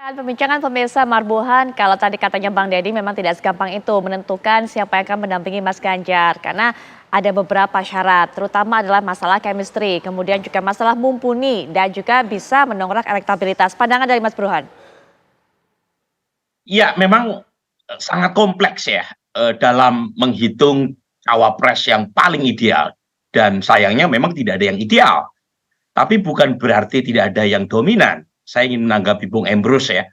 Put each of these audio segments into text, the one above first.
Pembincangan pemirsa Marbuhan, kalau tadi katanya Bang Deddy memang tidak segampang itu menentukan siapa yang akan mendampingi Mas Ganjar. Karena ada beberapa syarat, terutama adalah masalah chemistry, kemudian juga masalah mumpuni, dan juga bisa mendongkrak elektabilitas. Pandangan dari Mas Burhan? Ya, memang sangat kompleks ya dalam menghitung cawapres yang paling ideal. Dan sayangnya memang tidak ada yang ideal. Tapi bukan berarti tidak ada yang dominan. Saya ingin menanggapi Bung Emrus ya.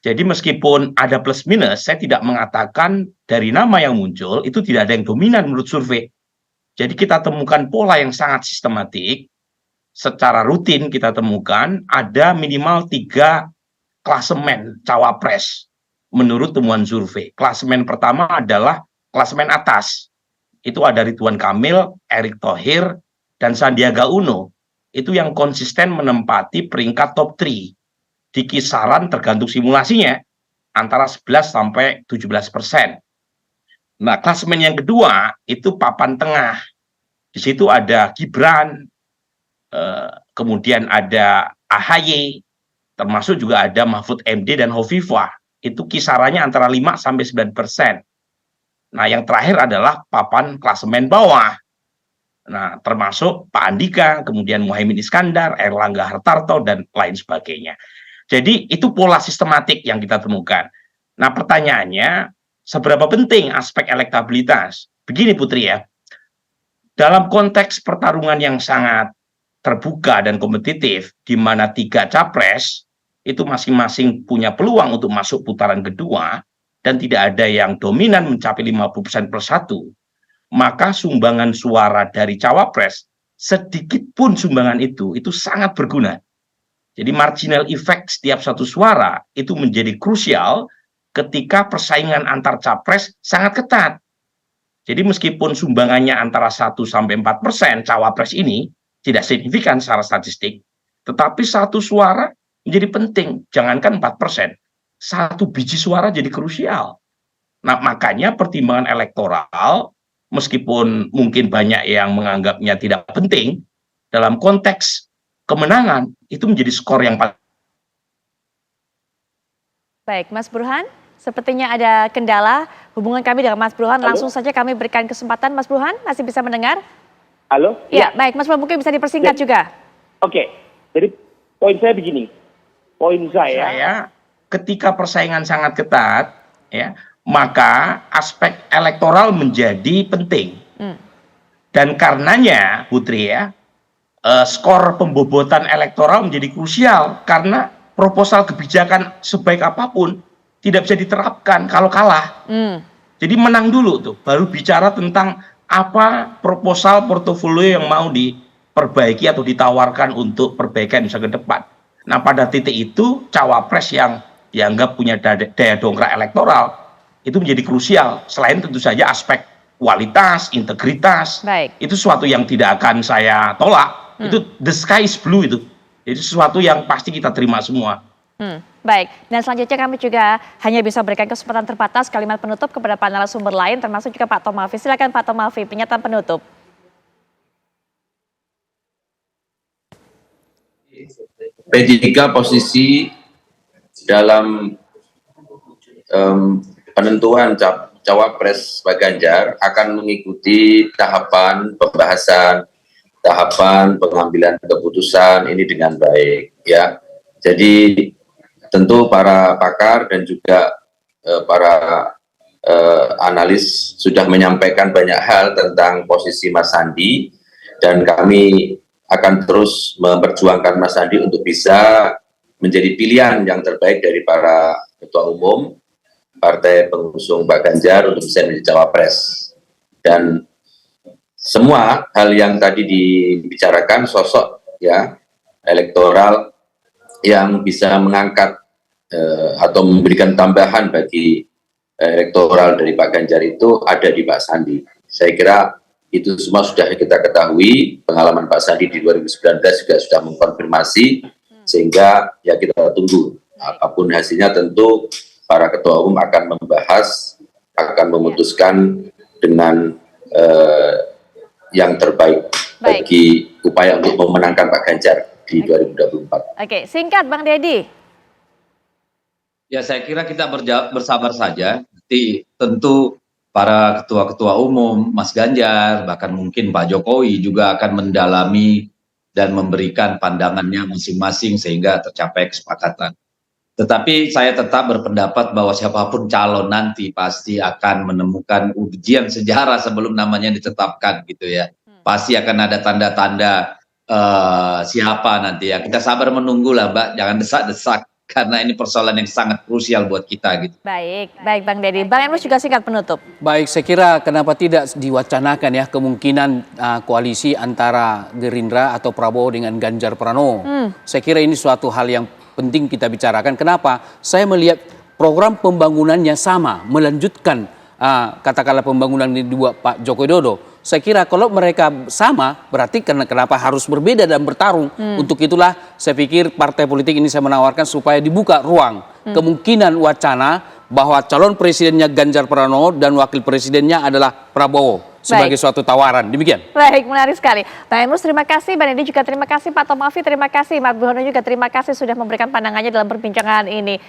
Jadi meskipun ada plus minus, saya tidak mengatakan dari nama yang muncul itu tidak ada yang dominan menurut survei. Jadi kita temukan pola yang sangat sistematik, secara rutin kita temukan ada minimal 3 klasemen cawapres menurut temuan survei. Klasemen pertama adalah klasemen atas. Itu ada Ridwan Kamil, Erick Thohir, dan Sandiaga Uno. Itu yang konsisten menempati peringkat top 3 di kisaran tergantung simulasinya antara 11 sampai 17%. Nah, klasemen yang kedua itu papan tengah. Di situ ada Gibran, kemudian ada AHY, termasuk juga ada Mahfud MD dan Hovifah. Itu kisarannya antara 5 sampai 9%. Nah, yang terakhir adalah papan klasemen bawah. Nah, termasuk Pak Andika, kemudian Muhaimin Iskandar, Erlangga Hartarto, dan lain sebagainya. Jadi itu pola sistematik yang kita temukan. Nah, pertanyaannya, seberapa penting aspek elektabilitas? Begini Putri ya, dalam konteks pertarungan yang sangat terbuka dan kompetitif, di mana 3 capres itu masing-masing punya peluang untuk masuk putaran kedua, dan tidak ada yang dominan mencapai 50% per 1, maka sumbangan suara dari cawapres, sedikit pun sumbangan itu sangat berguna. Jadi marginal effect setiap satu suara itu menjadi krusial ketika persaingan antar capres sangat ketat. Jadi meskipun sumbangannya antara 1 sampai 4% cawapres ini tidak signifikan secara statistik, tetapi satu suara menjadi penting. Jangankan 4%, 1 biji suara jadi krusial. Nah, makanya pertimbangan elektoral, meskipun mungkin banyak yang menganggapnya tidak penting, dalam konteks kemenangan itu menjadi skor yang paling. Baik, Mas Burhan, sepertinya ada kendala hubungan kami dengan Mas Burhan. Langsung saja kami berikan kesempatan. Mas Burhan, masih bisa mendengar? Halo? Ya, baik. Mas Burhan mungkin bisa dipersingkat juga. Oke, jadi poin saya begini. Poin saya ketika persaingan sangat ketat, ya, maka aspek elektoral menjadi penting. Dan karenanya, Putri ya, skor pembobotan elektoral menjadi krusial karena proposal kebijakan sebaik apapun tidak bisa diterapkan kalau kalah. Jadi menang dulu tuh, baru bicara tentang apa proposal portofolio yang mau diperbaiki atau ditawarkan untuk perbaikan masa ke depan. Nah, pada titik itu cawapres yang dianggap punya daya dongkrak elektoral itu menjadi krusial. Selain tentu saja aspek kualitas, integritas, itu sesuatu yang tidak akan saya tolak. Itu the sky is blue itu. Jadi sesuatu yang pasti kita terima semua. Baik, dan selanjutnya kami juga hanya bisa berikan kesempatan terbatas kalimat penutup kepada para narasumber lain, termasuk juga Pak Tomalvi. Silakan Pak Tomalvi, pernyataan penutup. P3 posisi dalam penentuan cawapres Pak Ganjar akan mengikuti tahapan pembahasan, tahapan pengambilan keputusan ini dengan baik ya. Jadi tentu para pakar dan juga para analis sudah menyampaikan banyak hal tentang posisi Mas Sandi, dan kami akan terus memperjuangkan Mas Sandi untuk bisa menjadi pilihan yang terbaik dari para ketua umum partai pengusung Pak Ganjar untuk bisa menjadi cawapres. Dan semua hal yang tadi dibicarakan, sosok ya elektoral yang bisa mengangkat atau memberikan tambahan bagi elektoral dari Pak Ganjar itu ada di Pak Sandi. Saya kira itu semua sudah kita ketahui, pengalaman Pak Sandi di 2019 juga sudah mengkonfirmasi, sehingga ya kita tunggu. Apapun hasilnya tentu para ketua umum akan membahas, akan memutuskan dengan yang terbaik bagi upaya untuk memenangkan Pak Ganjar di 2024. Oke, singkat Bang Deddy. Ya, saya kira kita bersabar saja. Nanti tentu para ketua-ketua umum, Mas Ganjar, bahkan mungkin Pak Jokowi juga akan mendalami dan memberikan pandangannya masing-masing sehingga tercapai kesepakatan. Tetapi saya tetap berpendapat bahwa siapapun calon nanti pasti akan menemukan ujian sejarah sebelum namanya ditetapkan gitu ya. Pasti akan ada tanda-tanda siapa nanti ya. Kita sabar menunggu lah Mbak, jangan desak-desak karena ini persoalan yang sangat krusial buat kita gitu. Baik, baik Bang Deddy. Bang Emrus juga singkat penutup. Baik, saya kira kenapa tidak diwacanakan ya kemungkinan koalisi antara Gerindra atau Prabowo dengan Ganjar Pranowo. Saya kira ini suatu hal yang penting kita bicarakan. Kenapa? Saya melihat program pembangunannya sama, melanjutkan katakanlah pembangunan di dua Pak Joko Widodo. Saya kira kalau mereka sama, berarti kenapa harus berbeda dan bertarung. Untuk itulah saya pikir partai politik ini saya menawarkan supaya dibuka ruang kemungkinan wacana bahwa calon presidennya Ganjar Pranowo dan wakil presidennya adalah Prabowo sebagai suatu tawaran. Demikian. Baik, menarik sekali. Bang Emrus terima kasih, Bang Deddy juga terima kasih, Pak Tomafi terima kasih, Mas Buhono juga terima kasih sudah memberikan pandangannya dalam perbincangan ini.